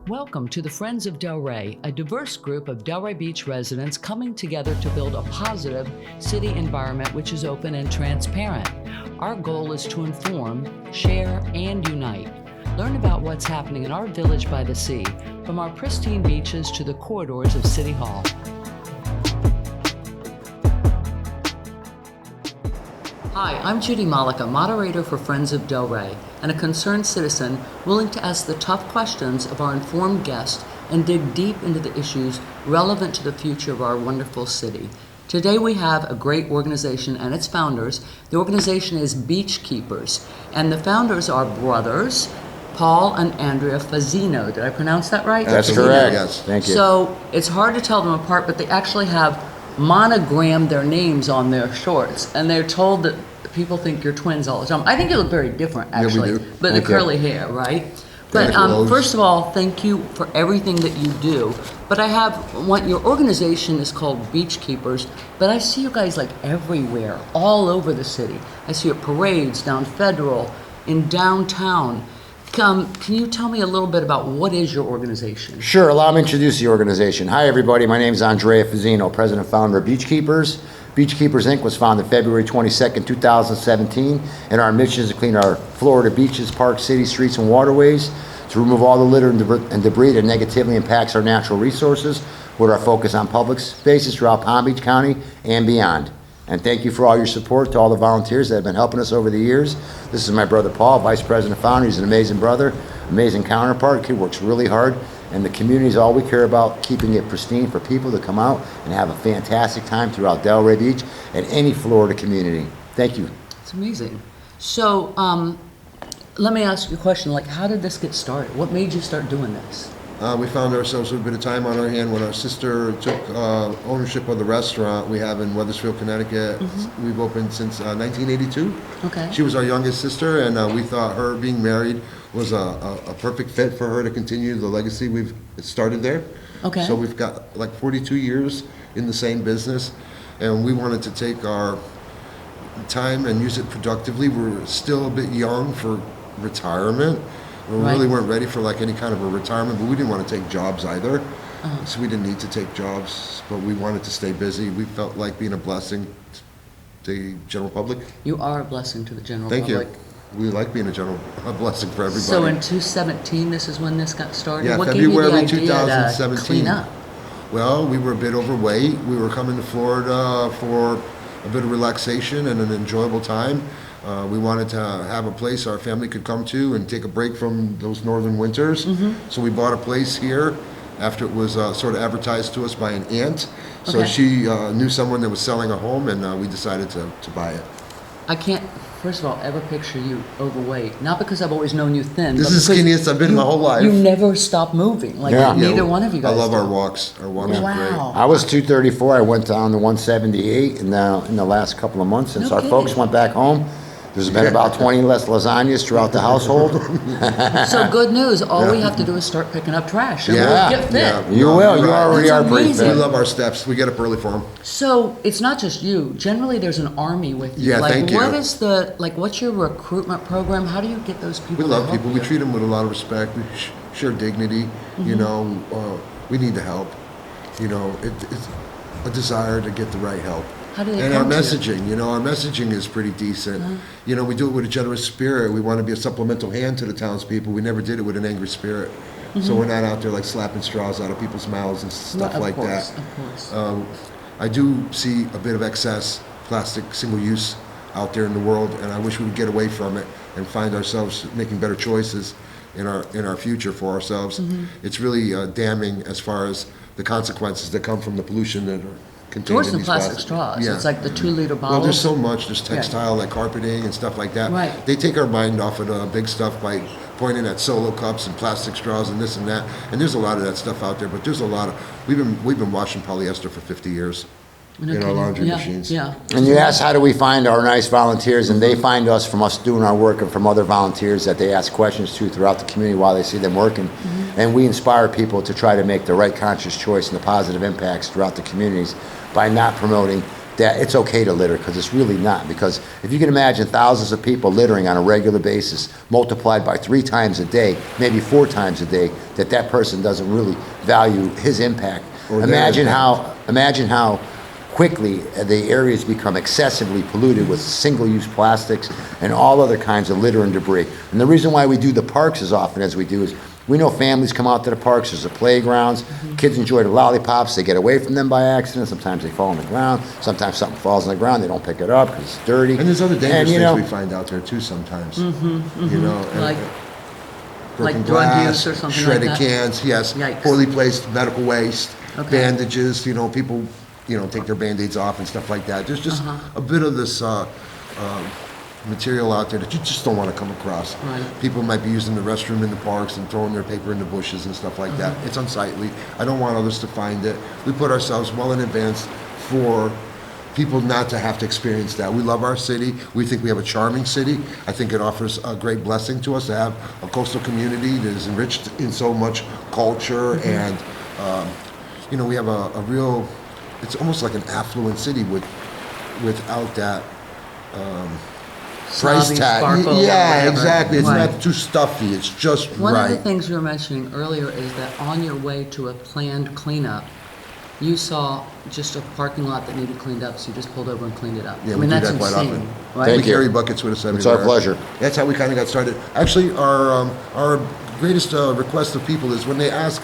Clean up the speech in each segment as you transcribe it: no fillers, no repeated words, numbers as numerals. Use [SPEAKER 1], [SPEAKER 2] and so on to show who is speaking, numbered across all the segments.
[SPEAKER 1] Welcome to the Friends of Delray, a diverse group of Delray Beach residents coming together to build a positive city environment which is open and transparent. Our goal is to inform, share, and unite. Learn about what's happening in our village by the sea, from our pristine beaches to the corridors of City Hall. Hi, I'm Judy Malika, moderator for Friends of Delray, and a concerned citizen willing to ask the tough questions of our informed guests and dig deep into the issues relevant to the future of our wonderful city. Today we have a great organization and its founders. The organization is Beach Keepers, and the founders are brothers, Paul and Andrea Fazzino. Did I pronounce that right?
[SPEAKER 2] That's correct. Yes. Thank you.
[SPEAKER 1] So it's hard to tell them apart, but they actually have monogrammed their names on their shorts, and they're told that people think you're twins all the time. I think you look very different, actually.
[SPEAKER 2] Yeah, we do.
[SPEAKER 1] But
[SPEAKER 2] Thank
[SPEAKER 1] the curly hair, right? But first of all, thank you for everything that you do. But your organization is called Beach Keepers, but I see you guys like everywhere, all over the city. I see you at parades, down Federal, in downtown. Can you tell me a little bit about what is your organization?
[SPEAKER 2] Sure. Allow me to introduce the organization. Hi, everybody. My name is Andrea Fazzino, president and founder of Beach Keepers. Beach Keepers, Inc. was founded February 22nd, 2017, and our mission is to clean our Florida beaches, parks, cities, streets, and waterways, to remove all the litter and debris that negatively impacts our natural resources, with our focus on public spaces throughout Palm Beach County and beyond. And thank you for all your support to all the volunteers that have been helping us over the years. This is my brother Paul, vice president and founder. He's an amazing brother, amazing counterpart. Kid works really hard, and the community is all we care about, keeping it pristine for people to come out and have a fantastic time throughout Delray Beach and any Florida community. Thank you.
[SPEAKER 1] It's amazing. So let me ask you a question. Like, how did this get started? What made you start doing this?
[SPEAKER 3] We found ourselves with a bit of time on our hand when our sister took ownership of the restaurant we have in Wethersfield, Connecticut. Mm-hmm. We've opened since 1982.
[SPEAKER 1] Okay.
[SPEAKER 3] She was our youngest sister, and we thought her being married was a perfect fit for her to continue the legacy we've started there.
[SPEAKER 1] Okay.
[SPEAKER 3] So we've got like 42 years in the same business, and we wanted to take our time and use it productively. We're still a bit young for retirement. We really weren't ready for like any kind of a retirement, but we didn't want to take jobs either. So we didn't need to take jobs, but we wanted to stay busy. We felt like being a blessing to the general public.
[SPEAKER 1] You are a blessing to the general
[SPEAKER 3] Thank
[SPEAKER 1] public.
[SPEAKER 3] you. We like being a blessing for everybody.
[SPEAKER 1] So in 2017, this is when this got started?
[SPEAKER 3] Yeah,
[SPEAKER 1] what
[SPEAKER 3] February
[SPEAKER 1] gave you the idea
[SPEAKER 3] 2017.
[SPEAKER 1] to clean up?
[SPEAKER 3] Well, we were a bit overweight. We were coming to Florida for a bit of relaxation and an enjoyable time. We wanted to have a place our family could come to and take a break from those northern winters. Mm-hmm. So we bought a place here after it was sort of advertised to us by an aunt. So she knew someone that was selling a home, and we decided to buy it.
[SPEAKER 1] I can't, first of all, ever picture you overweight. Not because I've always known you thin.
[SPEAKER 3] This
[SPEAKER 1] but
[SPEAKER 3] is the skinniest I've been my whole life.
[SPEAKER 1] You never stop moving. Like neither one of you guys.
[SPEAKER 3] I love
[SPEAKER 1] do.
[SPEAKER 3] our walks. Our walks are great.
[SPEAKER 2] I was 234. I went down to 178 in the last couple of months since our folks went back home. There's been about 20 less lasagnas throughout the household.
[SPEAKER 1] So good news. All we have to do is start picking up trash and we'll get fit.
[SPEAKER 3] Yeah.
[SPEAKER 2] You will. You already
[SPEAKER 1] That's
[SPEAKER 2] are pretty
[SPEAKER 1] amazing.
[SPEAKER 2] fit.
[SPEAKER 3] We love our steps. We get up early for them.
[SPEAKER 1] So it's not just you. Generally, there's an army with you.
[SPEAKER 3] Yeah,
[SPEAKER 1] like,
[SPEAKER 3] thank you.
[SPEAKER 1] What's your recruitment program? How do you get those people?
[SPEAKER 3] We
[SPEAKER 1] to
[SPEAKER 3] love
[SPEAKER 1] help
[SPEAKER 3] people.
[SPEAKER 1] you?
[SPEAKER 3] We treat them with a lot of respect. We share dignity. Mm-hmm. You know, we need the help. You know, it's a desire to get the right help.
[SPEAKER 1] How do they
[SPEAKER 3] and our
[SPEAKER 1] come to you?
[SPEAKER 3] messaging, you know, our messaging is pretty decent. You know, we do it with a generous spirit. We want to be a supplemental hand to the townspeople. We never did it with an angry spirit. So we're not out there like slapping straws out of people's mouths and stuff like that.
[SPEAKER 1] Of course.
[SPEAKER 3] I do see a bit of excess plastic single use out there in the world, and I wish we would get away from it and find ourselves making better choices in our future for ourselves. It's really damning as far as the consequences that come from the pollution that are contained
[SPEAKER 1] Worse
[SPEAKER 3] in
[SPEAKER 1] than
[SPEAKER 3] these
[SPEAKER 1] plastic straws.
[SPEAKER 3] Yeah.
[SPEAKER 1] It's like the 2-liter bottles.
[SPEAKER 3] Well, there's so much. There's textile, like carpeting and stuff like that.
[SPEAKER 1] Right.
[SPEAKER 3] They take our mind off of the big stuff by pointing at solo cups and plastic straws and this and that. And there's a lot of that stuff out there. But there's a lot of we've been washing polyester for 50 years in our laundry machines.
[SPEAKER 1] Yeah.
[SPEAKER 2] And you ask, how do we find our nice volunteers? And they find us from us doing our work and from other volunteers that they ask questions to throughout the community while they see them working. And we inspire people to try to make the right conscious choice and the positive impacts throughout the communities by not promoting that it's okay to litter, because it's really not. Because if you can imagine thousands of people littering on a regular basis, multiplied by 3 times a day, maybe 4 times a day, that person doesn't really value his impact.
[SPEAKER 3] Or their
[SPEAKER 2] Imagine
[SPEAKER 3] impact.
[SPEAKER 2] how quickly the areas become excessively polluted with single-use plastics and all other kinds of litter and debris. And the reason why we do the parks as often as we do is we know families come out to the parks, there's the playgrounds, kids enjoy the lollipops, they get away from them by accident, sometimes they fall on the ground, sometimes something falls on the ground, they don't pick it up because it's dirty.
[SPEAKER 3] And there's other dangerous
[SPEAKER 2] you know,
[SPEAKER 3] things we find out there too sometimes. You know, and-
[SPEAKER 1] Like
[SPEAKER 3] broken
[SPEAKER 1] drug
[SPEAKER 3] glass,
[SPEAKER 1] use or something like
[SPEAKER 3] shredded
[SPEAKER 1] that?
[SPEAKER 3] cans, yes,
[SPEAKER 1] Yikes.
[SPEAKER 3] poorly placed medical waste,
[SPEAKER 1] Okay.
[SPEAKER 3] bandages. You know, people, you know, take their band-aids off and stuff like that. There's just a bit of this material out there that you just don't want to come across.
[SPEAKER 1] Right.
[SPEAKER 3] People might be using the restroom in the parks and throwing their paper in the bushes and stuff like that. It's unsightly. I don't want others to find it. We put ourselves well in advance for people not to have to experience that. We love our city. We think we have a charming city. I think it offers a great blessing to us to have a coastal community that is enriched in so much culture and, you know, we have a real, it's almost like an affluent city without that price
[SPEAKER 1] Snobby
[SPEAKER 3] tag.
[SPEAKER 1] sparkle or
[SPEAKER 3] Yeah,
[SPEAKER 1] whatever.
[SPEAKER 3] exactly. It's
[SPEAKER 1] Right.
[SPEAKER 3] not too stuffy. It's just
[SPEAKER 1] One of the
[SPEAKER 3] right.
[SPEAKER 1] things you were mentioning earlier is that on your way to a planned cleanup, you saw just a parking lot that needed cleaned up, so you just pulled over and cleaned it up.
[SPEAKER 3] Yeah,
[SPEAKER 1] I
[SPEAKER 3] we
[SPEAKER 1] mean,
[SPEAKER 3] do
[SPEAKER 1] that's
[SPEAKER 3] that quite
[SPEAKER 1] insane,
[SPEAKER 3] often.
[SPEAKER 1] right?
[SPEAKER 2] Thank
[SPEAKER 3] We
[SPEAKER 2] you.
[SPEAKER 3] carry buckets with us everywhere.
[SPEAKER 2] It's our pleasure.
[SPEAKER 3] That's how we kind of got started. Actually, our greatest request of people is when they ask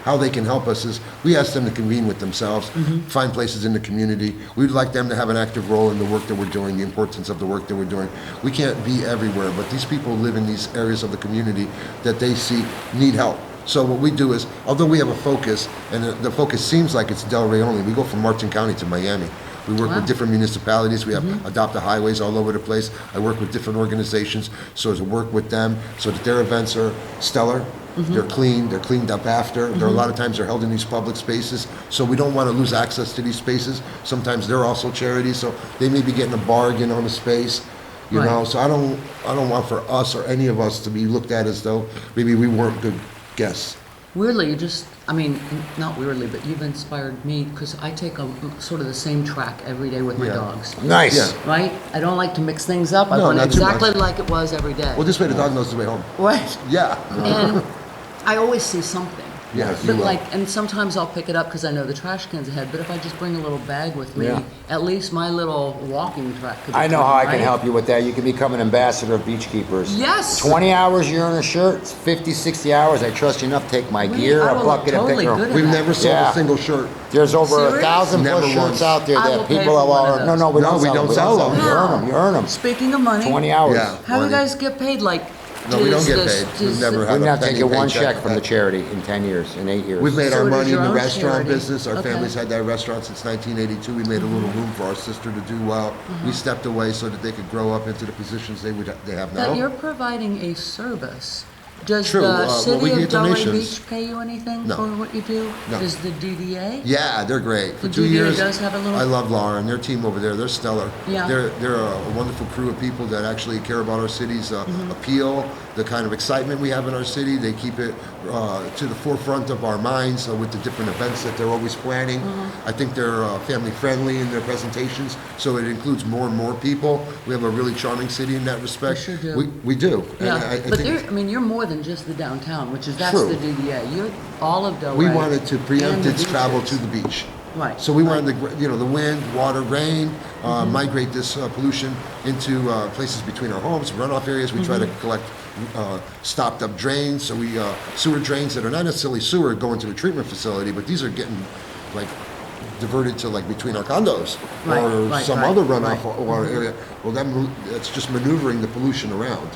[SPEAKER 3] how they can help us is we ask them to convene with themselves, find places in the community. We'd like them to have an active role in the work that we're doing, the importance of the work that we're doing. We can't be everywhere, but these people live in these areas of the community that they see need help. So what we do is, although we have a focus, and the focus seems like it's Delray only, we go from Martin County to Miami. We work
[SPEAKER 1] Wow.
[SPEAKER 3] with different municipalities. We have adopt-a highways all over the place. I work with different organizations, so to work with them so that their events are stellar. They're clean, they're cleaned up after. There are a lot of times they're held in these public spaces, so we don't want to lose access to these spaces. Sometimes they're also charities, so they may be getting a bargain on a space, you
[SPEAKER 1] Right.
[SPEAKER 3] know. So I don't want for us or any of us to be looked at as though maybe we weren't good guests.
[SPEAKER 1] Weirdly, you just, I mean, not weirdly, but you've inspired me because I take a sort of the same track every day with my
[SPEAKER 3] Yeah.
[SPEAKER 1] dogs.
[SPEAKER 2] Nice.
[SPEAKER 3] Yeah.
[SPEAKER 1] Right? I don't like to mix things up. I
[SPEAKER 3] No,
[SPEAKER 1] want it
[SPEAKER 3] not too
[SPEAKER 1] exactly
[SPEAKER 3] much.
[SPEAKER 1] like it was every day.
[SPEAKER 3] Well, this way the dog knows the way home.
[SPEAKER 1] Right.
[SPEAKER 3] Yeah.
[SPEAKER 1] And I always see something.
[SPEAKER 3] Yes, you
[SPEAKER 1] But
[SPEAKER 3] will.
[SPEAKER 1] like, and sometimes I'll pick it up because I know the trash can's ahead, but if I just bring a little bag with me,
[SPEAKER 2] Yeah.
[SPEAKER 1] at least my little walking track could be
[SPEAKER 2] I know
[SPEAKER 1] clean,
[SPEAKER 2] how I can
[SPEAKER 1] right?
[SPEAKER 2] help you with that. You can become an ambassador of Beach Keepers.
[SPEAKER 1] Yes.
[SPEAKER 2] 20 hours you're in a shirt, 50, 60 hours. I trust you enough to take my
[SPEAKER 1] Really?
[SPEAKER 2] gear,
[SPEAKER 1] I
[SPEAKER 2] a
[SPEAKER 1] will look
[SPEAKER 2] bucket, and
[SPEAKER 1] totally
[SPEAKER 2] pick her.
[SPEAKER 1] good at
[SPEAKER 3] We've
[SPEAKER 1] that.
[SPEAKER 3] never sold
[SPEAKER 2] Yeah.
[SPEAKER 3] a single shirt.
[SPEAKER 2] There's over
[SPEAKER 1] Serious?
[SPEAKER 2] 1,000
[SPEAKER 3] Never
[SPEAKER 2] plus
[SPEAKER 3] once.
[SPEAKER 2] shirts out there
[SPEAKER 1] I will
[SPEAKER 2] that
[SPEAKER 1] pay
[SPEAKER 2] people
[SPEAKER 1] for one
[SPEAKER 2] are.
[SPEAKER 1] of
[SPEAKER 2] No,
[SPEAKER 1] those.
[SPEAKER 2] no, we
[SPEAKER 3] No,
[SPEAKER 2] don't
[SPEAKER 3] we
[SPEAKER 2] sell them.
[SPEAKER 3] don't sell them.
[SPEAKER 2] You earn them. You earn them.
[SPEAKER 1] Speaking of money,
[SPEAKER 2] 20 hours.
[SPEAKER 3] Yeah.
[SPEAKER 1] how do you
[SPEAKER 3] money.
[SPEAKER 1] guys get paid? Like,
[SPEAKER 3] No, we don't
[SPEAKER 1] does
[SPEAKER 3] get
[SPEAKER 1] this-
[SPEAKER 3] paid. We've
[SPEAKER 1] does
[SPEAKER 3] never
[SPEAKER 1] the-
[SPEAKER 3] had
[SPEAKER 2] We've
[SPEAKER 3] a
[SPEAKER 2] not
[SPEAKER 3] penny
[SPEAKER 2] taken one
[SPEAKER 3] paycheck.
[SPEAKER 2] check from the charity in 10 years, in 8 years.
[SPEAKER 3] We've made
[SPEAKER 1] So
[SPEAKER 3] our
[SPEAKER 1] it is
[SPEAKER 3] money in
[SPEAKER 1] your
[SPEAKER 3] the
[SPEAKER 1] own
[SPEAKER 3] restaurant
[SPEAKER 1] charity.
[SPEAKER 3] business. Our
[SPEAKER 1] Okay.
[SPEAKER 3] family's had that restaurant since 1982. We made a little room for our sister to do well. We stepped away so that they could grow up into the positions they have
[SPEAKER 1] But
[SPEAKER 3] now.
[SPEAKER 1] you're providing a service. Does
[SPEAKER 3] True,
[SPEAKER 1] the
[SPEAKER 3] well,
[SPEAKER 1] city
[SPEAKER 3] we
[SPEAKER 1] of
[SPEAKER 3] get
[SPEAKER 1] Delray
[SPEAKER 3] donations.
[SPEAKER 1] Beach pay you anything
[SPEAKER 3] No.
[SPEAKER 1] for what you do?
[SPEAKER 3] No.
[SPEAKER 1] Does the DDA?
[SPEAKER 3] Yeah, they're great. For
[SPEAKER 1] The
[SPEAKER 3] 2
[SPEAKER 1] DDA
[SPEAKER 3] years,
[SPEAKER 1] does have a little-
[SPEAKER 3] I love Laura and their team over there. They're stellar.
[SPEAKER 1] Yeah.
[SPEAKER 3] They're a wonderful crew of people that actually care about our city's appeal, the kind of excitement we have in our city. They keep it to the forefront of our minds with the different events that they're always planning. I think they're family friendly in their presentations, so it includes more and more people. We have a really charming city in that respect.
[SPEAKER 1] sure do.
[SPEAKER 3] We do. And
[SPEAKER 1] Yeah,
[SPEAKER 3] I
[SPEAKER 1] but
[SPEAKER 3] think
[SPEAKER 1] I mean, you're more than just the downtown, which is that's
[SPEAKER 3] True.
[SPEAKER 1] the DDA. You're all of Delray.
[SPEAKER 3] we wanted to
[SPEAKER 1] and
[SPEAKER 3] preempt
[SPEAKER 1] the
[SPEAKER 3] its travel
[SPEAKER 1] beaches.
[SPEAKER 3] to the beach.
[SPEAKER 1] Right.
[SPEAKER 3] So we
[SPEAKER 1] right.
[SPEAKER 3] wanted the wind, water, rain, migrate this pollution into places between our homes, runoff areas. We try to collect stopped up drains. So we sewer drains that are not necessarily sewer go into the treatment facility, but these are getting like diverted to like between our condos
[SPEAKER 1] Right,
[SPEAKER 3] or
[SPEAKER 1] right,
[SPEAKER 3] some
[SPEAKER 1] right,
[SPEAKER 3] other runoff
[SPEAKER 1] right.
[SPEAKER 3] water area. Well, that's just maneuvering the pollution around.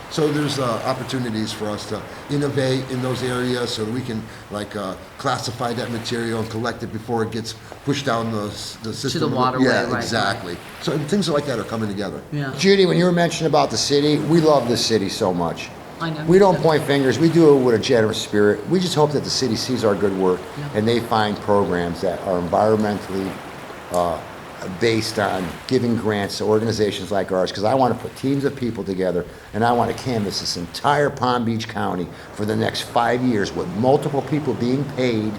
[SPEAKER 3] So there's opportunities for us to innovate in those areas so that we can like classify that material and collect it before it gets pushed down the system.
[SPEAKER 1] waterway,
[SPEAKER 3] Yeah,
[SPEAKER 1] right,
[SPEAKER 3] exactly. So things like that are coming together.
[SPEAKER 1] Yeah.
[SPEAKER 2] Judy, when you were mentioning about the city, we love the city so much.
[SPEAKER 1] I know.
[SPEAKER 2] We don't point fingers. We do it with a generous spirit. We just hope that the city sees our good work
[SPEAKER 1] Yeah.
[SPEAKER 2] and they find programs that are environmentally based on giving grants to organizations like ours, because I want to put teams of people together, and I want to canvass this entire Palm Beach County for the next 5 years with multiple people being paid,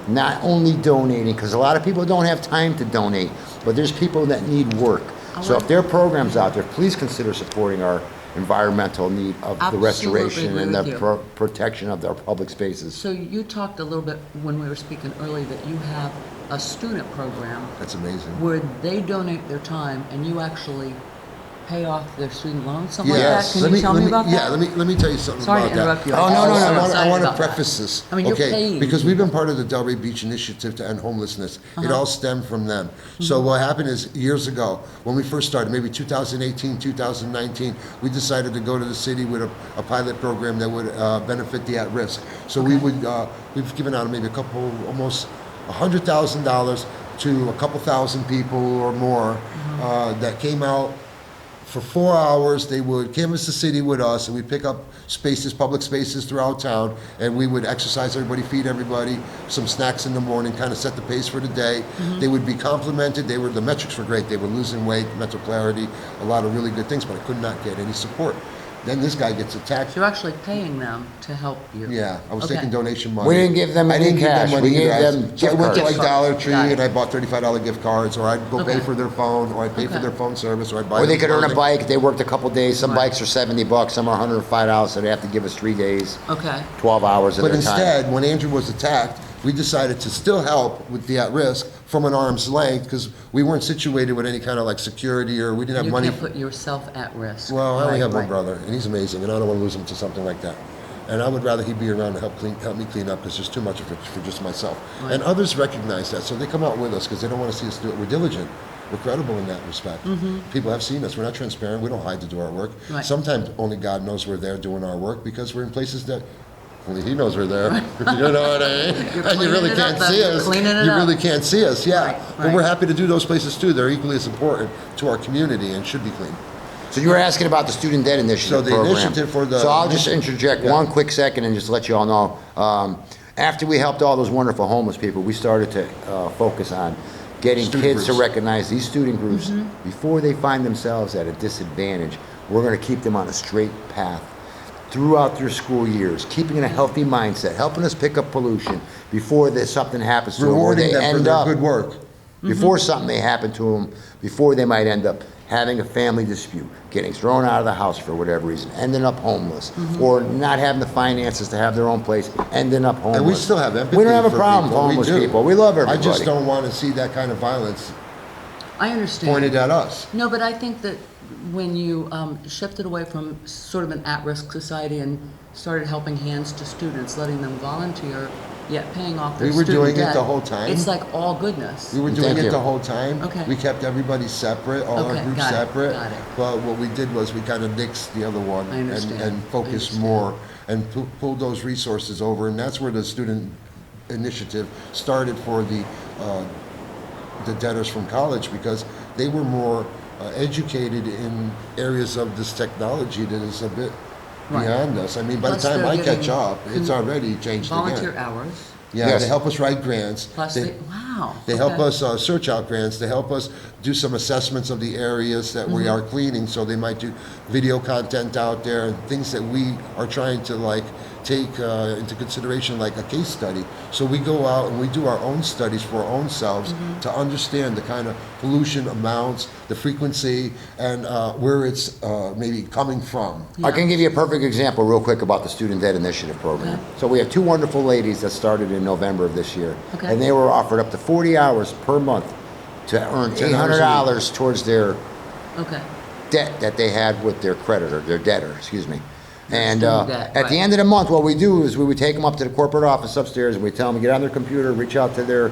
[SPEAKER 2] not only donating, because a lot of people don't have time to donate, but there's people that need work. So if there are programs out there, please consider supporting our environmental need of the
[SPEAKER 1] Absolutely
[SPEAKER 2] restoration
[SPEAKER 1] agree
[SPEAKER 2] and
[SPEAKER 1] with
[SPEAKER 2] the
[SPEAKER 1] you.
[SPEAKER 2] protection of our public spaces.
[SPEAKER 1] So you talked a little bit when we were speaking earlier that you have a student program
[SPEAKER 3] That's amazing.
[SPEAKER 1] where they donate their time and you actually pay off their student loans, something like that? Can you tell me about that?
[SPEAKER 3] Yeah, let me tell you something
[SPEAKER 1] Sorry
[SPEAKER 3] about
[SPEAKER 1] to
[SPEAKER 3] that.
[SPEAKER 1] interrupt you.
[SPEAKER 2] Oh, no, no, no,
[SPEAKER 3] I
[SPEAKER 2] no.
[SPEAKER 3] want,
[SPEAKER 1] Excited
[SPEAKER 3] to
[SPEAKER 1] about that.
[SPEAKER 3] preface this.
[SPEAKER 1] I mean, you're
[SPEAKER 3] okay,
[SPEAKER 1] paying.
[SPEAKER 3] because we've been part of the Delray Beach initiative to end homelessness. It all stemmed from them. So what happened is years ago, when we first started, maybe 2018, 2019, we decided to go to the city with a pilot program that would benefit the at-risk. So we would, we've given out maybe almost $100,000 to a couple thousand people or more that came out for 4 hours. They would canvass the city with us, and we'd pick up spaces, public spaces throughout town, and we would exercise everybody, feed everybody, some snacks in the morning, kind of set the pace for the day. They would be complimented. The metrics were great. They were losing weight, mental clarity, a lot of really good things, but I could not get any support. Then this guy gets attacked.
[SPEAKER 1] So you're actually paying them to help you?
[SPEAKER 3] Yeah, I was
[SPEAKER 1] Okay.
[SPEAKER 3] taking donation money.
[SPEAKER 2] We didn't give them
[SPEAKER 3] I
[SPEAKER 2] any
[SPEAKER 3] didn't give
[SPEAKER 2] cash.
[SPEAKER 3] them money
[SPEAKER 2] We gave
[SPEAKER 3] either.
[SPEAKER 2] them
[SPEAKER 3] So I
[SPEAKER 2] gift
[SPEAKER 3] went to
[SPEAKER 2] cards.
[SPEAKER 3] like Dollar Tree
[SPEAKER 1] Got it.
[SPEAKER 3] and I bought $35 gift cards, or I'd go pay
[SPEAKER 1] Okay.
[SPEAKER 3] for their phone, or I'd pay for
[SPEAKER 1] Okay.
[SPEAKER 3] their phone service, or I'd buy
[SPEAKER 2] Or they
[SPEAKER 3] them
[SPEAKER 2] could earn a
[SPEAKER 3] clothing.
[SPEAKER 2] bike. They worked a couple days. Some
[SPEAKER 1] Right.
[SPEAKER 2] bikes are $70, some are $105, so they have to give us 3 days,
[SPEAKER 1] Okay.
[SPEAKER 2] 12 hours of
[SPEAKER 3] But
[SPEAKER 2] their time.
[SPEAKER 3] instead, when Andrew was attacked, we decided to still help with the at-risk from an arm's length, because we weren't situated with any kind of like security, or we didn't have
[SPEAKER 1] You
[SPEAKER 3] money.
[SPEAKER 1] can't put yourself at risk.
[SPEAKER 3] Well, I only
[SPEAKER 1] Right,
[SPEAKER 3] have one
[SPEAKER 1] right.
[SPEAKER 3] brother, and he's amazing, and I don't want to lose him to something like that. And I would rather he be around to help me clean up, because there's too much of it for just myself.
[SPEAKER 1] Right.
[SPEAKER 3] And others recognize that, so they come out with us because they don't want to see us do it. We're diligent. We're credible in that respect. People have seen us. We're not transparent. We don't hide to do our work.
[SPEAKER 1] Right.
[SPEAKER 3] Sometimes only God knows we're there doing our work, because we're in places that only He knows we're there. You know what I mean?
[SPEAKER 1] You're
[SPEAKER 3] And you really
[SPEAKER 1] cleaning it up,
[SPEAKER 3] can't
[SPEAKER 1] though.
[SPEAKER 3] see
[SPEAKER 1] You're
[SPEAKER 3] us.
[SPEAKER 1] cleaning it
[SPEAKER 3] You
[SPEAKER 1] up.
[SPEAKER 3] really can't see us, yeah.
[SPEAKER 1] Right,
[SPEAKER 3] But
[SPEAKER 1] right.
[SPEAKER 3] we're happy to do those places too. They're equally as important to our community and should be clean.
[SPEAKER 2] So you were asking about the Student Debt Initiative
[SPEAKER 3] So the
[SPEAKER 2] program.
[SPEAKER 3] initiative for the-
[SPEAKER 2] So I'll just interject
[SPEAKER 3] Yeah.
[SPEAKER 2] one quick second and just let you all know. After we helped all those wonderful homeless people, we started to focus on getting
[SPEAKER 3] Student
[SPEAKER 2] kids to
[SPEAKER 3] groups.
[SPEAKER 2] recognize these student groups before they find themselves at a disadvantage. We're going to keep them on a straight path throughout their school years, keeping a healthy mindset, helping us pick up pollution before something happens to them, or
[SPEAKER 3] Rewarding
[SPEAKER 2] they
[SPEAKER 3] them for
[SPEAKER 2] end
[SPEAKER 3] their
[SPEAKER 2] up
[SPEAKER 3] good work.
[SPEAKER 2] before something may happen to them, before they might end up having a family dispute, getting thrown out of the house for whatever reason, ending up homeless, or not having the finances to have their own place, ending up homeless.
[SPEAKER 3] And we still have empathy.
[SPEAKER 2] We don't have a
[SPEAKER 3] for
[SPEAKER 2] problem with
[SPEAKER 3] people. We
[SPEAKER 2] homeless
[SPEAKER 3] do.
[SPEAKER 2] people. We love
[SPEAKER 3] I
[SPEAKER 2] everybody.
[SPEAKER 3] just don't want to see that kind of violence
[SPEAKER 1] I understand.
[SPEAKER 3] pointed at us.
[SPEAKER 1] No, but I think that when you shifted away from sort of an at-risk society and started helping hands to students, letting them volunteer, yet paying off their
[SPEAKER 3] We were
[SPEAKER 1] student
[SPEAKER 3] doing it
[SPEAKER 1] debt,
[SPEAKER 3] the whole time.
[SPEAKER 1] It's like all goodness.
[SPEAKER 3] We were doing
[SPEAKER 2] Thank
[SPEAKER 3] it
[SPEAKER 2] you.
[SPEAKER 3] the whole time.
[SPEAKER 1] Okay.
[SPEAKER 3] We kept everybody separate, all
[SPEAKER 1] Okay,
[SPEAKER 3] our groups
[SPEAKER 1] got it,
[SPEAKER 3] separate.
[SPEAKER 1] got it.
[SPEAKER 3] But what we did was we kind of nixed the other one
[SPEAKER 1] I understand,
[SPEAKER 3] and
[SPEAKER 1] I
[SPEAKER 3] focused
[SPEAKER 1] understand.
[SPEAKER 3] more and pulled those resources over. And that's where the student initiative started for the debtors from college, because they were more educated in areas of this technology that is a bit
[SPEAKER 1] Right.
[SPEAKER 3] beyond us. I mean, by
[SPEAKER 1] Plus
[SPEAKER 3] the time
[SPEAKER 1] they're
[SPEAKER 3] I catch
[SPEAKER 1] getting
[SPEAKER 3] up, it's already changed
[SPEAKER 1] Volunteer
[SPEAKER 3] again.
[SPEAKER 1] hours,
[SPEAKER 3] Yeah,
[SPEAKER 2] Yes.
[SPEAKER 3] they help us write grants.
[SPEAKER 1] plus wow.
[SPEAKER 3] They help
[SPEAKER 1] okay.
[SPEAKER 3] us search out grants. They help us do some assessments of the areas that we are cleaning. So they might do video content out there and things that we are trying to like take into consideration, like a case study. So we go out and we do our own studies for our own selves to understand the kind of pollution amounts, the frequency, and where it's maybe coming from.
[SPEAKER 2] I can give you a perfect example real quick about the Student Debt Initiative program.
[SPEAKER 1] Okay.
[SPEAKER 2] So we have two wonderful ladies that started in November of this year.
[SPEAKER 1] Okay.
[SPEAKER 2] And they were offered up to 40 hours per month to earn
[SPEAKER 3] $10 a week.
[SPEAKER 2] $800 towards their
[SPEAKER 1] Okay.
[SPEAKER 2] debt that they had with their creditor, their debtor, excuse me. And
[SPEAKER 1] Student debt,
[SPEAKER 2] at the
[SPEAKER 1] right.
[SPEAKER 2] end of the month, what we do is we would take them up to the corporate office upstairs and we tell them to get on their computer, reach out to their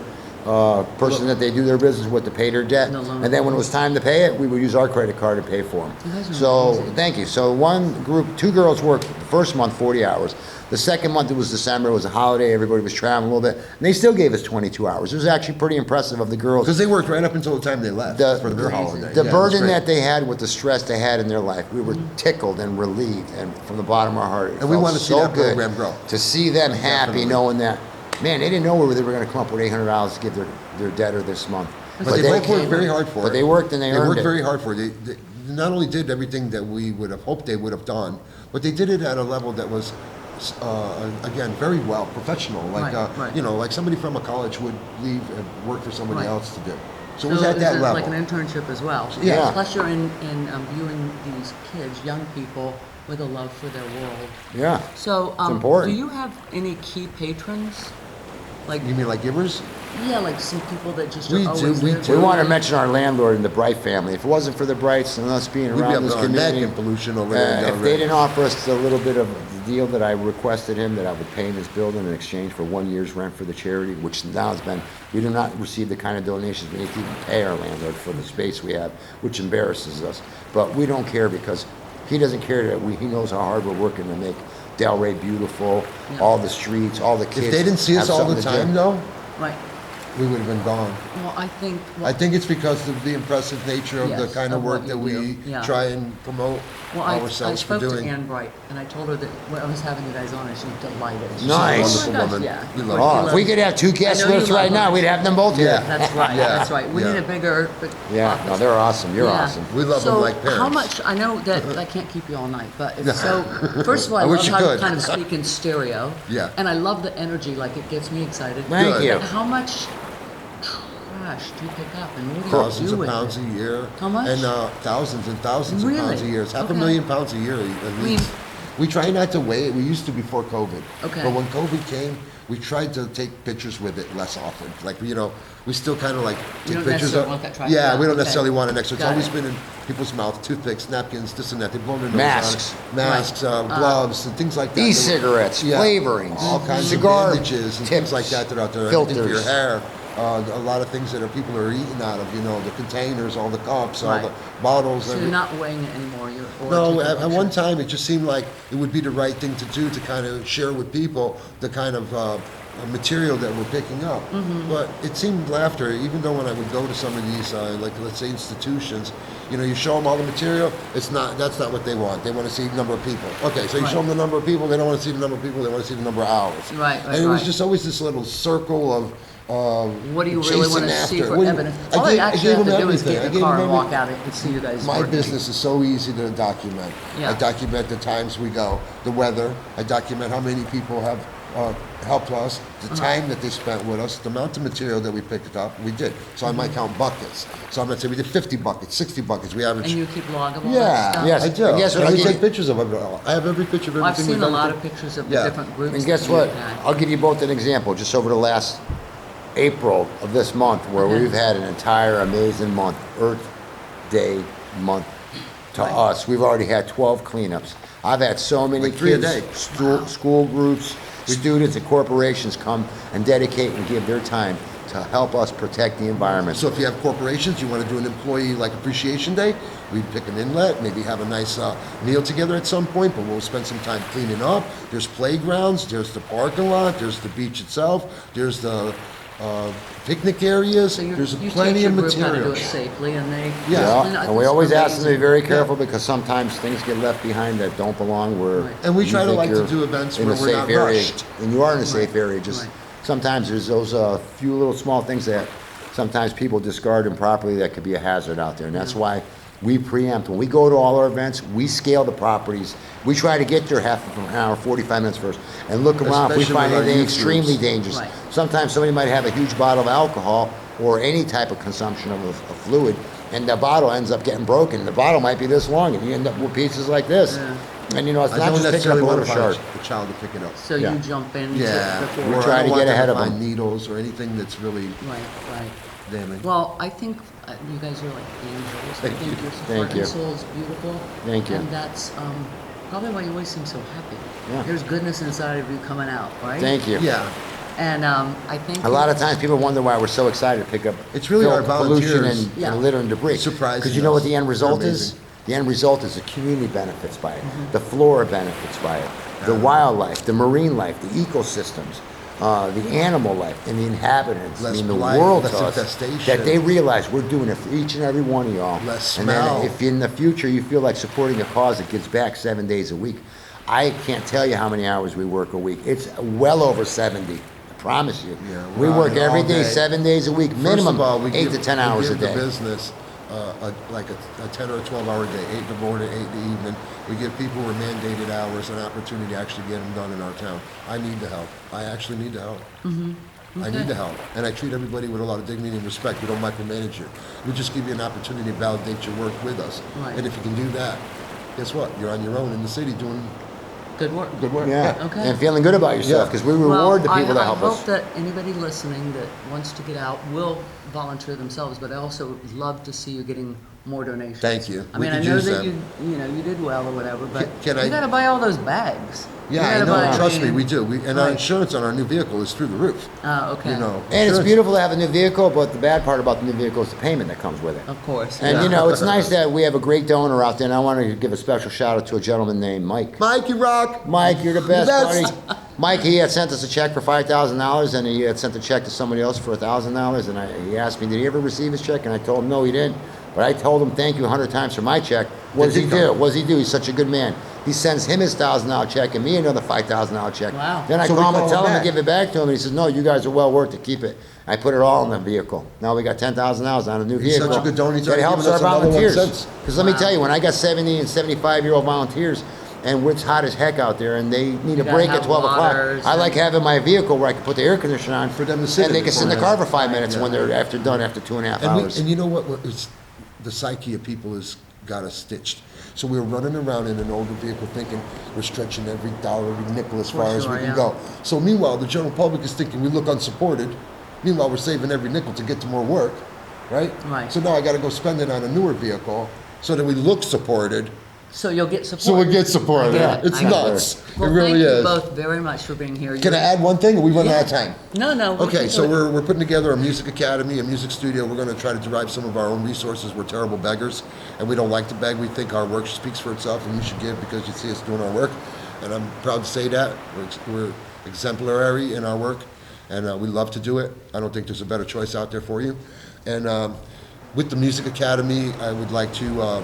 [SPEAKER 2] person that they do their business with to pay their debt.
[SPEAKER 1] The loan.
[SPEAKER 2] And then when it was time to pay it, we would use our credit card to pay for them.
[SPEAKER 1] You guys are
[SPEAKER 2] So,
[SPEAKER 1] amazing.
[SPEAKER 2] thank you. So one group, two girls worked the first month 40 hours. The second month, it was December, it was a holiday, everybody was traveling a little bit. And they still gave us 22 hours. It was actually pretty impressive of the girls.
[SPEAKER 3] Because they worked right up until the time they left for their holiday.
[SPEAKER 2] The
[SPEAKER 3] Yeah,
[SPEAKER 2] burden
[SPEAKER 3] that's
[SPEAKER 2] that
[SPEAKER 3] great.
[SPEAKER 2] they had with the stress they had in their life, we were tickled and relieved, and from the bottom of our heart, it
[SPEAKER 3] And we
[SPEAKER 2] felt
[SPEAKER 3] wanna see
[SPEAKER 2] so
[SPEAKER 3] that
[SPEAKER 2] good
[SPEAKER 3] program grow.
[SPEAKER 2] to see them happy,
[SPEAKER 3] Definitely.
[SPEAKER 2] knowing that, man, they didn't know where they were going to come up with $800 to give their debtor this month.
[SPEAKER 3] But they both worked very hard for it.
[SPEAKER 2] But they worked and they earned
[SPEAKER 3] worked
[SPEAKER 2] it.
[SPEAKER 3] very hard for it. They not only did everything that we would have hoped they would have done, but they did it at a level that was, again, very well professional. Like,
[SPEAKER 1] Right.
[SPEAKER 3] you know, like somebody from a college would leave and work for somebody
[SPEAKER 1] Right.
[SPEAKER 3] else to do. So it was at that
[SPEAKER 1] it's
[SPEAKER 3] level.
[SPEAKER 1] like an internship as well.
[SPEAKER 2] Yeah.
[SPEAKER 1] Plus you're in viewing these kids, young people, with a love for their world.
[SPEAKER 2] Yeah.
[SPEAKER 1] So,
[SPEAKER 2] important.
[SPEAKER 1] do you have any key patrons? Like,
[SPEAKER 3] You mean like givers?
[SPEAKER 1] yeah, like some people that just
[SPEAKER 3] We
[SPEAKER 1] are
[SPEAKER 3] do,
[SPEAKER 1] always
[SPEAKER 3] we
[SPEAKER 1] there.
[SPEAKER 3] do.
[SPEAKER 2] We want to mention our landlord and the Bright family. If it wasn't for the Brights and us being
[SPEAKER 3] We'd be
[SPEAKER 2] around
[SPEAKER 3] up
[SPEAKER 2] this
[SPEAKER 3] on our neck
[SPEAKER 2] community,
[SPEAKER 3] in pollution over there. in
[SPEAKER 2] if
[SPEAKER 3] Delray.
[SPEAKER 2] they didn't offer us a little bit of the deal that I requested him, that I would pay in his building in exchange for 1 year's rent for the charity, which now has been, we do not receive the kind of donations we need to even pay our landlord for the space we have, which embarrasses us. But we don't care because he doesn't care that he knows how hard we're working to make Delray beautiful, all the streets, all the kids.
[SPEAKER 3] If they didn't see us
[SPEAKER 2] have
[SPEAKER 3] all the
[SPEAKER 2] something to do.
[SPEAKER 3] time, though,
[SPEAKER 1] Right.
[SPEAKER 3] we would have been gone.
[SPEAKER 1] Well, I think.
[SPEAKER 3] I think it's because of the impressive nature of the
[SPEAKER 1] Yes,
[SPEAKER 3] kind of
[SPEAKER 1] of what
[SPEAKER 3] work that
[SPEAKER 1] you
[SPEAKER 3] we
[SPEAKER 1] do. Yeah.
[SPEAKER 3] try and promote
[SPEAKER 1] Well, I
[SPEAKER 3] ourselves for
[SPEAKER 1] spoke to
[SPEAKER 3] doing.
[SPEAKER 1] Ann Bright, and I told her that when I was having you guys on, and she was delighted. She
[SPEAKER 2] Nice.
[SPEAKER 1] said, "Oh my
[SPEAKER 3] Wonderful
[SPEAKER 1] gosh,
[SPEAKER 3] woman.
[SPEAKER 1] yeah."
[SPEAKER 3] We
[SPEAKER 1] Of
[SPEAKER 3] love
[SPEAKER 1] course,
[SPEAKER 3] her.
[SPEAKER 1] she
[SPEAKER 2] Oh, if we
[SPEAKER 1] loves
[SPEAKER 2] could
[SPEAKER 1] her.
[SPEAKER 2] have two guest
[SPEAKER 1] I know you
[SPEAKER 2] lists right
[SPEAKER 1] love
[SPEAKER 2] now,
[SPEAKER 1] her.
[SPEAKER 2] we'd have them both here.
[SPEAKER 3] Yeah.
[SPEAKER 1] That's right.
[SPEAKER 3] Yeah.
[SPEAKER 1] That's right. We
[SPEAKER 3] Yeah.
[SPEAKER 1] need a bigger.
[SPEAKER 2] Yeah,
[SPEAKER 1] office.
[SPEAKER 2] no, they're awesome. You're
[SPEAKER 1] Yeah.
[SPEAKER 2] awesome.
[SPEAKER 3] We love
[SPEAKER 1] so
[SPEAKER 3] them like parents.
[SPEAKER 1] How much? I know that I can't keep you all night, but it's so. First of all, I,
[SPEAKER 3] I
[SPEAKER 1] love
[SPEAKER 3] wish you
[SPEAKER 1] how you
[SPEAKER 3] could.
[SPEAKER 1] kind of speak in stereo.
[SPEAKER 3] Yeah.
[SPEAKER 1] And I love the energy. Like it gets me excited.
[SPEAKER 2] Thank
[SPEAKER 3] Good.
[SPEAKER 2] you.
[SPEAKER 1] But how much trash do you pick up, and what do you
[SPEAKER 3] Thousands
[SPEAKER 1] do
[SPEAKER 3] of
[SPEAKER 1] with
[SPEAKER 3] pounds
[SPEAKER 1] it?
[SPEAKER 3] a year.
[SPEAKER 1] How much?
[SPEAKER 3] And thousands and thousands
[SPEAKER 1] Really?
[SPEAKER 3] of pounds a year. It's half
[SPEAKER 1] Okay.
[SPEAKER 3] a million pounds a year at least. We try not to weigh it. We used to before COVID.
[SPEAKER 1] Okay.
[SPEAKER 3] But when COVID came, we tried to take pictures with it less often. Like, you know, we still kind of like take
[SPEAKER 1] don't
[SPEAKER 3] pictures
[SPEAKER 1] necessarily
[SPEAKER 3] of.
[SPEAKER 1] want that trash
[SPEAKER 3] Yeah,
[SPEAKER 1] out.
[SPEAKER 3] we don't
[SPEAKER 1] Okay.
[SPEAKER 3] necessarily want it extra. It's
[SPEAKER 1] Got
[SPEAKER 3] always
[SPEAKER 1] it.
[SPEAKER 3] been in people's mouth, toothpicks, napkins, this and that. They blow their nose
[SPEAKER 2] Masks.
[SPEAKER 3] on it. Masks, gloves, and things like that.
[SPEAKER 2] E-cigarettes,
[SPEAKER 3] Yeah.
[SPEAKER 2] flavorings,
[SPEAKER 3] all kinds
[SPEAKER 2] cigar
[SPEAKER 3] of bandages and
[SPEAKER 2] tips,
[SPEAKER 3] things like that that are out there. Anything for your
[SPEAKER 2] filters.
[SPEAKER 3] hair. A lot of things that people are eating out of, you know, the containers, all the cups, all
[SPEAKER 1] Right.
[SPEAKER 3] the bottles.
[SPEAKER 1] So you're not weighing it anymore. You're
[SPEAKER 3] No,
[SPEAKER 1] taking
[SPEAKER 3] at one
[SPEAKER 1] pictures.
[SPEAKER 3] time it just seemed like it would be the right thing to do to kind of share with people the kind of material that we're picking up.
[SPEAKER 1] Mm-hmm.
[SPEAKER 3] But it seemed after, even though when I would go to some of these, like let's say institutions, you know, you show them all the material, that's not what they want. They want to see the number of people. Okay, so you
[SPEAKER 1] Right.
[SPEAKER 3] show them the number of people, they don't want to see the number of people, they want to see the number of hours.
[SPEAKER 1] Right,
[SPEAKER 3] And it was
[SPEAKER 1] right.
[SPEAKER 3] just always this little circle of
[SPEAKER 1] What do you really want
[SPEAKER 3] chasing
[SPEAKER 1] to see
[SPEAKER 3] after.
[SPEAKER 1] for
[SPEAKER 3] When-
[SPEAKER 1] evidence?
[SPEAKER 3] I
[SPEAKER 1] All
[SPEAKER 3] gave-
[SPEAKER 1] I
[SPEAKER 3] I
[SPEAKER 1] actually
[SPEAKER 3] gave
[SPEAKER 1] have to
[SPEAKER 3] them
[SPEAKER 1] do is
[SPEAKER 3] everything.
[SPEAKER 1] get
[SPEAKER 3] I
[SPEAKER 1] in the
[SPEAKER 3] gave
[SPEAKER 1] car
[SPEAKER 3] them
[SPEAKER 1] and walk
[SPEAKER 3] everything.
[SPEAKER 1] out and see you guys
[SPEAKER 3] My
[SPEAKER 1] working.
[SPEAKER 3] business is so easy to document.
[SPEAKER 1] Yeah.
[SPEAKER 3] I document the times we go, the weather. I document how many people have helped us, the
[SPEAKER 1] Uh-huh.
[SPEAKER 3] time that they spent with us, the amount of material that we picked up. We did. So I might count buckets. So I'm gonna say we did 50 buckets, 60 buckets. We average.
[SPEAKER 1] And you keep log of all
[SPEAKER 3] Yeah,
[SPEAKER 1] that stuff?
[SPEAKER 2] Yes.
[SPEAKER 3] I do.
[SPEAKER 2] And guess what?
[SPEAKER 3] And
[SPEAKER 2] I'll
[SPEAKER 3] we
[SPEAKER 2] give
[SPEAKER 3] take
[SPEAKER 2] you-
[SPEAKER 3] pictures of it all. I have every picture of
[SPEAKER 1] Well,
[SPEAKER 3] everything
[SPEAKER 1] I've seen
[SPEAKER 3] we've
[SPEAKER 1] a
[SPEAKER 3] done.
[SPEAKER 1] lot of pictures of the
[SPEAKER 3] Yeah.
[SPEAKER 1] different groups.
[SPEAKER 2] And guess
[SPEAKER 1] that
[SPEAKER 2] what?
[SPEAKER 1] you've had.
[SPEAKER 2] I'll give you both an example. Just over the last April of this month, where
[SPEAKER 1] Okay.
[SPEAKER 2] we've had an entire amazing month, Earth Day month to
[SPEAKER 1] Right.
[SPEAKER 2] us. We've already had 12 cleanups. I've had so many
[SPEAKER 3] Like 3 a
[SPEAKER 2] kids,
[SPEAKER 3] day.
[SPEAKER 2] school groups, students, and corporations come and dedicate and give their time to help us protect the environment.
[SPEAKER 3] So if you have corporations, you want to do an employee like appreciation day, we pick an inlet, maybe have a nice meal together at some point, but we'll spend some time cleaning up. There's playgrounds, there's the parking lot, there's the beach itself, there's the picnic areas,
[SPEAKER 1] So
[SPEAKER 3] there's
[SPEAKER 1] you
[SPEAKER 3] plenty
[SPEAKER 1] teach
[SPEAKER 3] of
[SPEAKER 1] your group how to do
[SPEAKER 3] material.
[SPEAKER 1] it safely, and they.
[SPEAKER 3] Yeah.
[SPEAKER 1] I
[SPEAKER 2] And we
[SPEAKER 1] think
[SPEAKER 2] always
[SPEAKER 1] it's
[SPEAKER 2] ask them to be
[SPEAKER 1] amazing.
[SPEAKER 2] very careful because sometimes things get left behind that don't belong where.
[SPEAKER 1] Right.
[SPEAKER 3] And we
[SPEAKER 2] you
[SPEAKER 3] try to
[SPEAKER 2] think
[SPEAKER 3] like to
[SPEAKER 2] you're
[SPEAKER 3] do events
[SPEAKER 2] in
[SPEAKER 3] where
[SPEAKER 2] a
[SPEAKER 3] we're
[SPEAKER 2] safe
[SPEAKER 3] not
[SPEAKER 2] area.
[SPEAKER 3] rushed.
[SPEAKER 2] And you are in a safe
[SPEAKER 1] Right.
[SPEAKER 2] area, just
[SPEAKER 1] Right.
[SPEAKER 2] sometimes there's those few little small things that sometimes people discard improperly that could be a hazard out there. And that's why we preempt. When we go to all our events, we scale the properties. We try to get there half an hour, 45 minutes first, and look around if we
[SPEAKER 3] Especially
[SPEAKER 2] find
[SPEAKER 3] with our
[SPEAKER 2] anything
[SPEAKER 3] youth
[SPEAKER 2] extremely
[SPEAKER 3] groups.
[SPEAKER 2] dangerous.
[SPEAKER 1] Right.
[SPEAKER 2] Sometimes somebody might have a huge bottle of alcohol or any type of consumption of a fluid, and the bottle ends up getting broken. The bottle might be this long, and you end up with pieces like this. And you know, it's
[SPEAKER 3] I
[SPEAKER 2] not
[SPEAKER 3] don't
[SPEAKER 2] just picking up
[SPEAKER 3] necessarily
[SPEAKER 2] a
[SPEAKER 3] want
[SPEAKER 2] little
[SPEAKER 3] to find
[SPEAKER 2] shark.
[SPEAKER 3] a child to pick it up.
[SPEAKER 1] So
[SPEAKER 2] Yeah.
[SPEAKER 1] you jump in
[SPEAKER 3] Yeah,
[SPEAKER 1] before.
[SPEAKER 2] We
[SPEAKER 3] or
[SPEAKER 2] try
[SPEAKER 3] I
[SPEAKER 2] to
[SPEAKER 3] don't want
[SPEAKER 2] get
[SPEAKER 3] them
[SPEAKER 2] ahead of
[SPEAKER 3] find
[SPEAKER 2] them.
[SPEAKER 3] needles or anything that's really
[SPEAKER 1] Right, right.
[SPEAKER 3] damning.
[SPEAKER 1] Well, I think you guys are like angels. I
[SPEAKER 3] Thank
[SPEAKER 1] think
[SPEAKER 3] you.
[SPEAKER 1] your
[SPEAKER 2] Thank
[SPEAKER 1] heart
[SPEAKER 2] you.
[SPEAKER 1] and soul is beautiful.
[SPEAKER 2] Thank you.
[SPEAKER 1] And that's probably why you always seem so happy.
[SPEAKER 2] Yeah.
[SPEAKER 1] There's goodness inside of you coming out, right?
[SPEAKER 2] Thank you.
[SPEAKER 3] Yeah.
[SPEAKER 1] And I think
[SPEAKER 2] A lot of times people wonder why we're so excited to pick up
[SPEAKER 3] It's really our
[SPEAKER 2] pollution
[SPEAKER 3] volunteers.
[SPEAKER 2] and,
[SPEAKER 1] Yeah.
[SPEAKER 2] and litter and debris.
[SPEAKER 3] It surprises
[SPEAKER 2] Because you know what
[SPEAKER 3] us.
[SPEAKER 2] the end result
[SPEAKER 3] They're
[SPEAKER 2] is?
[SPEAKER 3] amazing.
[SPEAKER 2] The end result is the community benefits by it. The flora benefits by it. The wildlife, the marine life, the ecosystems, the animal life, and the inhabitants.
[SPEAKER 3] Less
[SPEAKER 2] I mean, the
[SPEAKER 3] blight,
[SPEAKER 2] world
[SPEAKER 3] less
[SPEAKER 2] to us.
[SPEAKER 3] infestation.
[SPEAKER 2] That they realize we're doing it for each and every one of y'all.
[SPEAKER 3] Less
[SPEAKER 2] And then
[SPEAKER 3] smell.
[SPEAKER 2] if in the future you feel like supporting a cause that gives back 7 days a week, I can't tell you how many hours we work a week. It's well over 70 Promise you.
[SPEAKER 3] Yeah,
[SPEAKER 2] We
[SPEAKER 3] we're
[SPEAKER 2] work
[SPEAKER 3] on it
[SPEAKER 2] every
[SPEAKER 3] all
[SPEAKER 2] day,
[SPEAKER 3] day.
[SPEAKER 2] 7 days a week,
[SPEAKER 3] First
[SPEAKER 2] minimum
[SPEAKER 3] of all,
[SPEAKER 2] 8 to 10 hours a
[SPEAKER 3] we give
[SPEAKER 2] day.
[SPEAKER 3] the business like a 10 or 12-hour day, 8 in the morning, 8 in the evening. We give people who are mandated hours an opportunity to actually get them done in our town. I need the help. I actually need the help. I need the help. And I treat everybody with a lot of dignity and respect. We don't micromanage you. We just give you an opportunity to validate your work with us.
[SPEAKER 1] Right.
[SPEAKER 3] And if you can do that, guess what? You're on your own in the city doing
[SPEAKER 1] Good work.
[SPEAKER 3] good work.
[SPEAKER 2] Yeah,
[SPEAKER 1] Okay.
[SPEAKER 2] and feeling good about yourself,
[SPEAKER 3] Yeah.
[SPEAKER 2] because we reward the people that help
[SPEAKER 1] I
[SPEAKER 2] us.
[SPEAKER 1] hope that anybody listening that wants to get out will volunteer themselves, but I also would love to see you getting more donations.
[SPEAKER 3] Thank you.
[SPEAKER 1] I
[SPEAKER 3] We
[SPEAKER 1] mean, I
[SPEAKER 3] could
[SPEAKER 1] know
[SPEAKER 3] use
[SPEAKER 1] that
[SPEAKER 3] them.
[SPEAKER 1] you did well or whatever, but
[SPEAKER 3] Can
[SPEAKER 1] you
[SPEAKER 3] I-
[SPEAKER 1] got to buy all those bags.
[SPEAKER 3] Yeah,
[SPEAKER 1] You
[SPEAKER 3] I
[SPEAKER 1] gotta
[SPEAKER 3] know.
[SPEAKER 1] buy-
[SPEAKER 3] Trust me,
[SPEAKER 1] mean-
[SPEAKER 3] we do. And our
[SPEAKER 1] Right.
[SPEAKER 3] insurance on our new vehicle is through the roof.
[SPEAKER 1] Okay.
[SPEAKER 3] You know,
[SPEAKER 2] And it's
[SPEAKER 3] insurance-
[SPEAKER 2] beautiful to have a new vehicle, but the bad part about the new vehicle is the payment that comes with it.
[SPEAKER 1] Of course.
[SPEAKER 2] And
[SPEAKER 1] yeah.
[SPEAKER 2] you know, it's nice that we have a great donor out there, and I want to give a special shout out to a gentleman named Mike.
[SPEAKER 3] Mike, you rock.
[SPEAKER 2] Mike, you're the best,
[SPEAKER 3] best.
[SPEAKER 2] buddy. Mike, he had sent us a check for $5,000, and he had sent a check to somebody else for $1,000, and he asked me, did he ever receive his check? And I told him, no, he didn't. But I told him, thank you 100 times for my check. What does he do? What does he do? He's such a good man. He sends him his $1,000 check and me another $5,000 check.
[SPEAKER 1] Wow.
[SPEAKER 2] Then I
[SPEAKER 3] So we
[SPEAKER 2] call him and
[SPEAKER 3] call
[SPEAKER 2] tell
[SPEAKER 3] him
[SPEAKER 2] him to
[SPEAKER 3] back.
[SPEAKER 2] give it back to him, and he says, no, you guys are well worth it. Keep it. I put it all in the vehicle. Now we got $10,000 on a new
[SPEAKER 3] He's
[SPEAKER 2] vehicle.
[SPEAKER 3] such a good donor. He's
[SPEAKER 2] That
[SPEAKER 3] already
[SPEAKER 2] helps
[SPEAKER 3] given
[SPEAKER 2] our
[SPEAKER 3] us another
[SPEAKER 2] volunteers.
[SPEAKER 3] 1 cent.
[SPEAKER 2] Because let me
[SPEAKER 1] Wow.
[SPEAKER 2] tell you, when I got 70 and 75-year-old volunteers, and it's hot as heck out there, and they need a
[SPEAKER 1] gotta
[SPEAKER 2] break at
[SPEAKER 1] have
[SPEAKER 2] 12 o'clock,
[SPEAKER 1] waters
[SPEAKER 2] I like
[SPEAKER 1] and-
[SPEAKER 2] having my vehicle where I can put the air conditioner on
[SPEAKER 3] For them to sit
[SPEAKER 2] and they
[SPEAKER 3] in
[SPEAKER 2] can
[SPEAKER 3] it
[SPEAKER 2] sit in the
[SPEAKER 3] for
[SPEAKER 2] car
[SPEAKER 3] us.
[SPEAKER 2] for 5 minutes
[SPEAKER 3] Yeah.
[SPEAKER 2] when they're done after 2.5
[SPEAKER 3] And,
[SPEAKER 2] hours.
[SPEAKER 3] and you know what? It's the psyche of people has got us stitched. So we were running around in an older vehicle thinking we're stretching every dollar, every nickel as
[SPEAKER 1] For
[SPEAKER 3] far as
[SPEAKER 1] sure,
[SPEAKER 3] we can
[SPEAKER 1] yeah.
[SPEAKER 3] go. So meanwhile, the general public is thinking we look unsupported. Meanwhile, we're saving every nickel to get to more work, right?
[SPEAKER 1] Right.
[SPEAKER 3] So now I got to go spend it on a newer vehicle so that we look supported.
[SPEAKER 1] So you'll get support.
[SPEAKER 3] So we get support.
[SPEAKER 1] I get it.
[SPEAKER 3] It's
[SPEAKER 1] I get it.
[SPEAKER 3] nuts.
[SPEAKER 1] Well,
[SPEAKER 3] it really
[SPEAKER 1] thank
[SPEAKER 3] is.
[SPEAKER 1] you both very much for being here.
[SPEAKER 3] Can I
[SPEAKER 1] You're-
[SPEAKER 3] add one thing? Or we run
[SPEAKER 1] Yeah.
[SPEAKER 3] out of time.
[SPEAKER 1] No. we
[SPEAKER 3] Okay,
[SPEAKER 1] can
[SPEAKER 3] so
[SPEAKER 1] do it.
[SPEAKER 3] we're putting together a music academy, a music studio. We're going to try to derive some of our own resources. We're terrible beggars, and we don't like to beg. We think our work speaks for itself, and you should give because you see us doing our work. And I'm proud to say that. We're exemplary in our work, and we love to do it. I don't think there's a better choice out there for you. And with the music academy, I would like to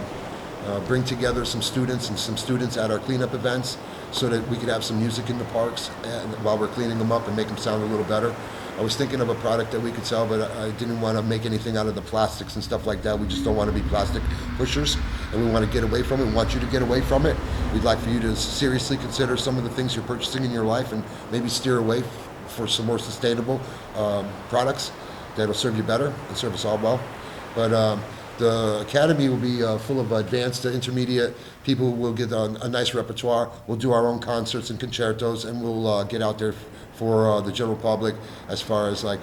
[SPEAKER 3] bring together some students at our cleanup events so that we could have some music in the parks and while we're cleaning them up and make them sound a little better. I was thinking of a product that we could sell, but I didn't want to make anything out of the plastics and stuff like that. We just don't want to be plastic pushers, and we want to get away from it. We want you to get away from it. We'd like for you to seriously consider some of the things you're purchasing in your life and maybe steer away for some more sustainable products that'll serve you better and serve us all well. But the academy will be full of advanced to intermediate people. Will get a nice repertoire. We'll do our own concerts and concertos, and we'll get out there for the general public as far as like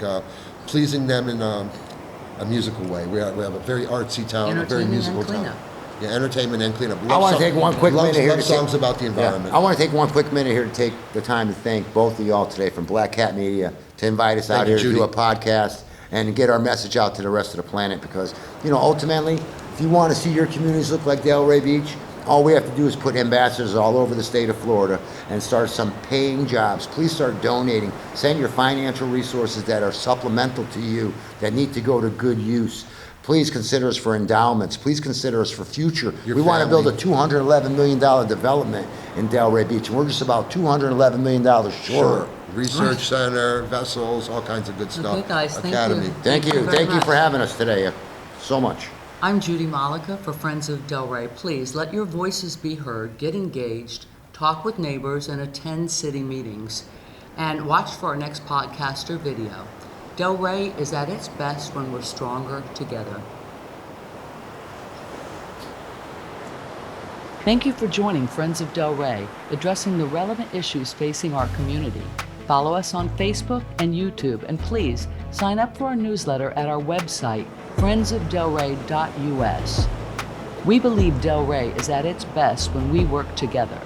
[SPEAKER 3] pleasing them in a musical way. We have a very artsy town, a very
[SPEAKER 1] Entertainment
[SPEAKER 3] musical
[SPEAKER 1] and
[SPEAKER 3] town.
[SPEAKER 1] cleanup.
[SPEAKER 3] Yeah, entertainment and cleanup.
[SPEAKER 2] I want to take one quick minute here
[SPEAKER 3] Love
[SPEAKER 2] to take-
[SPEAKER 3] songs about the environment.
[SPEAKER 2] I want to take one quick minute here to take the time to thank both of y'all today from Black Cat Media to invite us out
[SPEAKER 3] Thank you,
[SPEAKER 2] here to do a
[SPEAKER 3] Judy.
[SPEAKER 2] podcast and get our message out to the rest of the planet because, you know, ultimately, if you want to see your communities look like Delray Beach, all we have to do is put ambassadors all over the state of Florida and start some paying jobs. Please start donating. Send your financial resources that are supplemental to you, that need to go to good use. Please consider us for endowments. Please consider us for future.
[SPEAKER 3] Your
[SPEAKER 2] We want to build a
[SPEAKER 3] family.
[SPEAKER 2] $211 million development in Delray Beach, and we're just about $211 million short.
[SPEAKER 3] Sure. Research center, vessels, all kinds of good stuff.
[SPEAKER 1] Okay, guys, thank
[SPEAKER 3] Academy.
[SPEAKER 1] you.
[SPEAKER 2] Thank you.
[SPEAKER 1] very
[SPEAKER 2] Thank you
[SPEAKER 1] much.
[SPEAKER 2] for having us today so much.
[SPEAKER 1] I'm Judy Malika for Friends of Delray. Please let your voices be heard, get engaged, talk with neighbors, and attend city meetings. And watch for our next podcast or video. Delray is at its best when we're stronger together. Thank you for joining Friends of Delray, addressing the relevant issues facing our community. Follow us on Facebook and YouTube, and please sign up for our newsletter at our website, friendsofdelray.us. We believe Delray is at its best when we work together.